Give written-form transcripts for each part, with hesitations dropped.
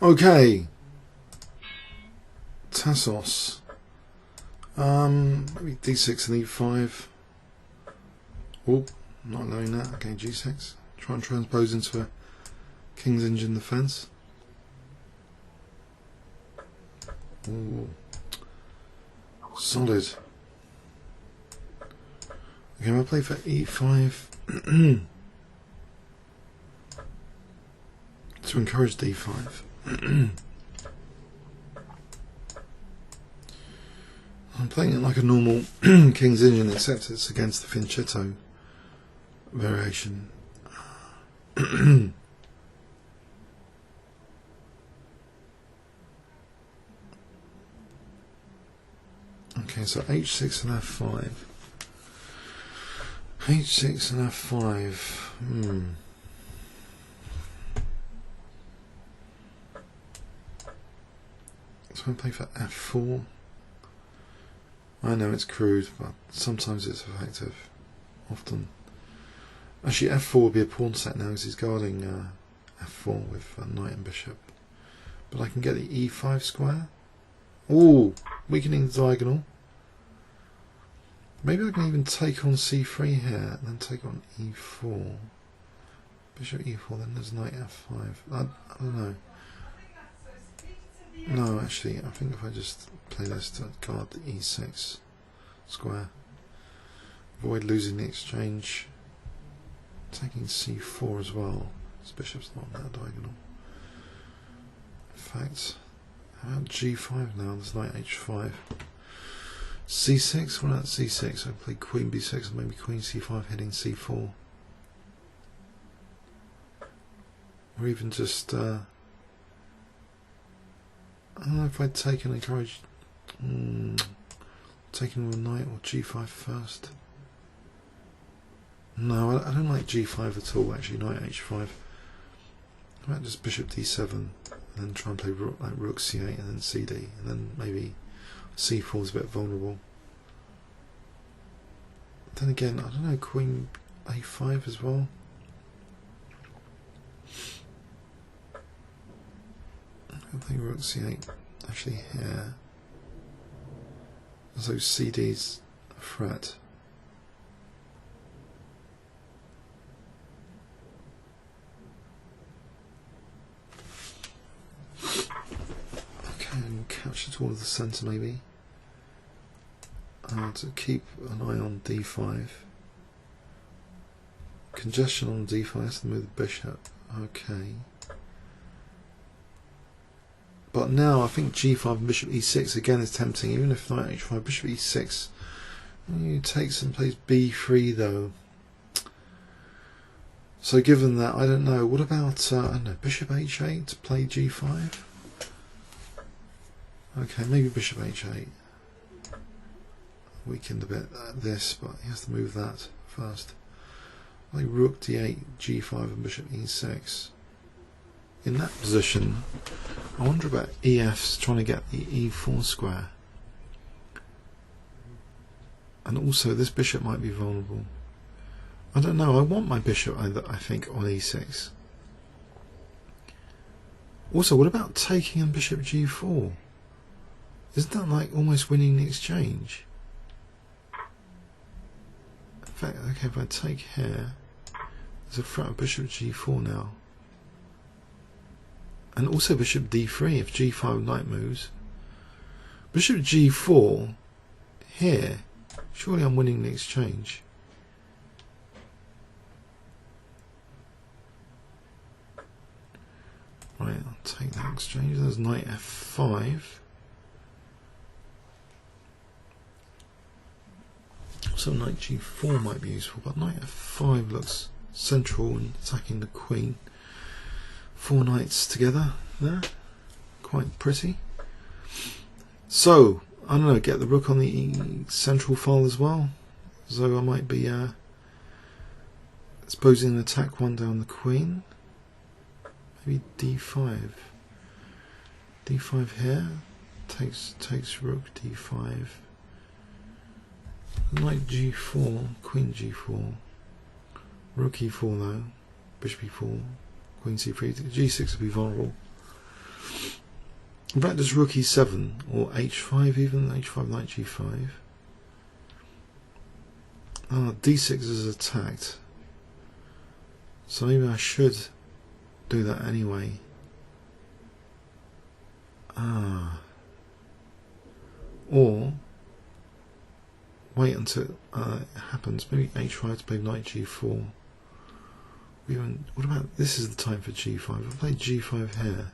Okay. TASSOS. Maybe D6 and E5. Oh, not allowing that. Okay, G6. Try and transpose into a King's Engine defense. Ooh. Solid. Okay, I'll play for E5 to encourage D5. I'm playing it like a normal King's Engine, except it's against the fianchetto variation. Okay, so H6 and F5. H6 and F5. So I play for F4. I know it's crude, but sometimes it's effective. Often. Actually, F4 would be a pawn set now because he's guarding F4 with knight and bishop. But I can get the E5 square. Ooh, weakening the diagonal. Maybe I can even take on C3 here and then take on E4. Bishop E4, then there's knight F5. I don't know. No, actually, I think if I just play this to guard the E6 square, avoid losing the exchange, taking C4 as well. This bishop's not on that diagonal. In fact, how about G5 now? There's knight H5. C6, what about C6? I play Queen B6 and maybe Queen C5 hitting C4. Or even just I don't know if I'd take and encourage taking with knight or G5 first. No, I don't like G5 at all actually, knight H5. I might just bishop D7 and then try and play rook, like rook C8 and then CD, and then maybe C4 is a bit vulnerable. Then again, I don't know, Queen A5 as well. I think rook C8 actually here. So CD's a threat. Okay, and capture towards the centre maybe. To keep an eye on D5. Congestion on D5, has to move the bishop. Okay. But now I think G5 and bishop E6 again is tempting, even if knight H5, bishop E6. You take some plays B3 though. So given that, I don't know. What about I don't know, bishop H8 to play G5? Okay, maybe bishop H8. Weakened a bit this, but he has to move that first. Like rook D8, G5 and bishop E6. In that position, I wonder about EF's trying to get the E4 square. And also this bishop might be vulnerable. I don't know, I want my bishop I think on E6. Also, what about taking on bishop G4? Isn't that like almost winning the exchange? In fact, okay, if I take here, there's a threat of bishop G4 now. And also bishop D3 if G5 knight moves. Bishop G4 here. Surely I'm winning the exchange. Right, I'll take that exchange. There's knight F5. Also knight G4 might be useful, but knight F5 looks central in attacking the queen. 4 knights together there, quite pretty. So I don't know, get the rook on the central file as well. So I might be exposing an attack one down the queen. Maybe D5. D5 here takes rook D5. Knight G4, Queen G4, Rook E4 though, Bishop E4. Queen C3, G6 will be vulnerable. Black does rook e7 or h5 even, h5 knight g5. d6 is attacked. So maybe I should do that anyway. Or wait until it happens. Maybe h5 to play knight g4. What about this is the time for g5? I'll play g5 here.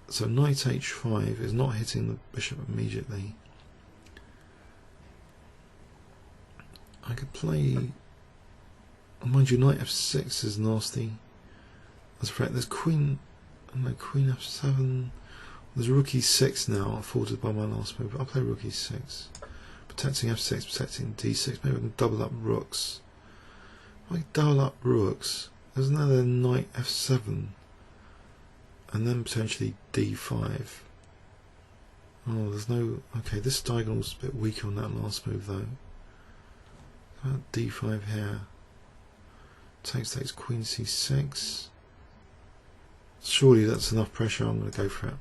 So knight h5 is not hitting the bishop immediately. I could play, mind you, knight f6 is nasty. That's correct. There's queen f7. There's rook e6 now, afforded by my last move. I'll play rook e6. Protecting f6, protecting d6. Maybe I can double up rooks. If I double up rooks, isn't there knight f7? And then potentially d5. Oh, there's no... Okay, this diagonal's a bit weaker on that last move though. How about d5 here? Takes queen c6. Surely that's enough pressure, I'm going to go for it.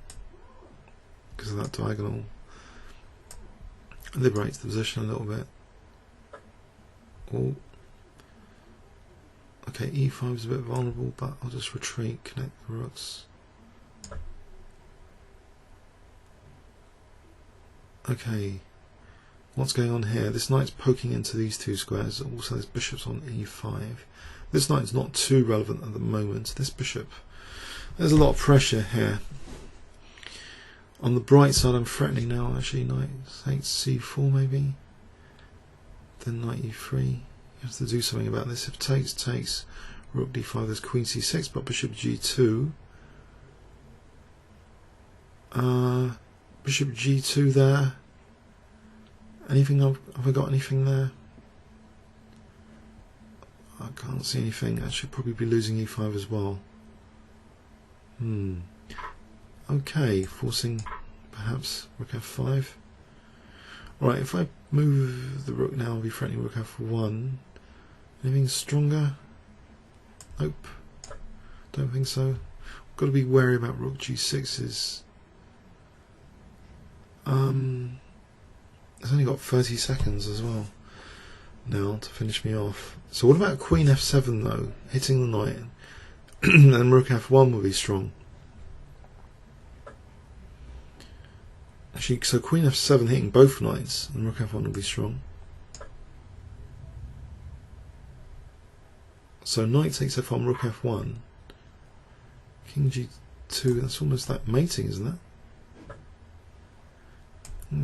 Because of that diagonal. It liberates the position a little bit. Oh. Okay, e5 is a bit vulnerable, but I'll just retreat, connect the rooks. Okay, what's going on here? This knight's poking into these two squares. Also, this bishop's on e5. This knight's not too relevant at the moment. This bishop, there's a lot of pressure here. On the bright side, I'm threatening now. Actually, knight c4 maybe. Then knight e3. You have to do something about this. If takes, rook d5. There's queen c6, but bishop g2. Bishop g2 there. Anything? Have I got anything there? I can't see anything. I should probably be losing e5 as well. Okay, forcing perhaps rook f5. Right, if I move the rook now, I'll be threatening rook f1. Anything stronger? Nope. Don't think so. Got to be wary about rook g6's. It's only got 30 seconds as well now to finish me off. So what about queen f7 though? Hitting the knight. And rook f1 will be strong. Actually, so queen f7 hitting both knights and rook f1 will be strong. So knight takes f1, rook f1. King g2, that's almost like mating, isn't it?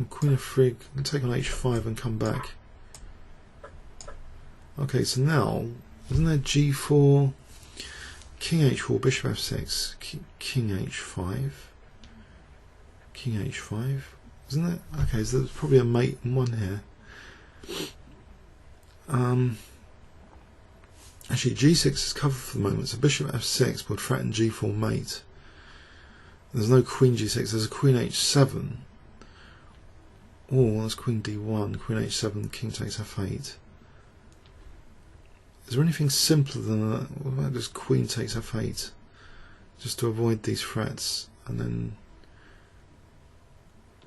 Queen f3, can take on h5 and come back. Okay, so now, isn't there g4, king h4, bishop f6, king h5, king h5, isn't it? Okay, so there's probably a mate in one here. Actually, g6 is covered for the moment, so bishop f6 would threaten g4 mate. There's no queen g6, there's a queen h7. Oh, that's queen d1, queen h7, king takes f8. Is there anything simpler than that? What about just queen takes f8? Just to avoid these threats, and then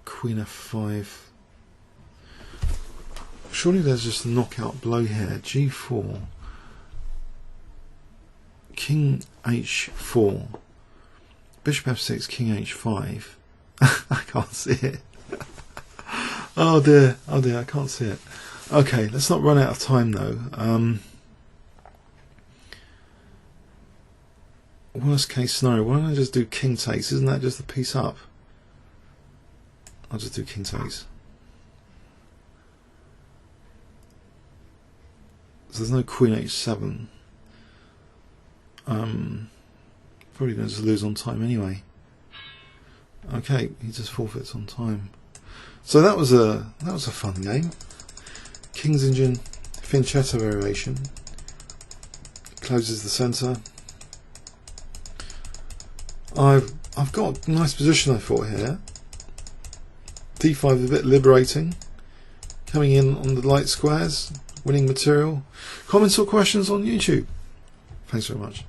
queen f5. Surely there's just a knockout blow here. g4, king h4, bishop f6, king h5. I can't see it. Oh dear, I can't see it. Okay, let's not run out of time though. Worst case scenario, why don't I just do king takes? Isn't that just the piece up? I'll just do king takes. So there's no queen h7. Probably going to lose on time anyway. Okay, he just forfeits on time. So that was a fun game. King's Indian fianchetto variation. Closes the centre. I've got a nice position I thought here. d5 is a bit liberating. Coming in on the light squares, winning material. Comments or questions on YouTube. Thanks very much.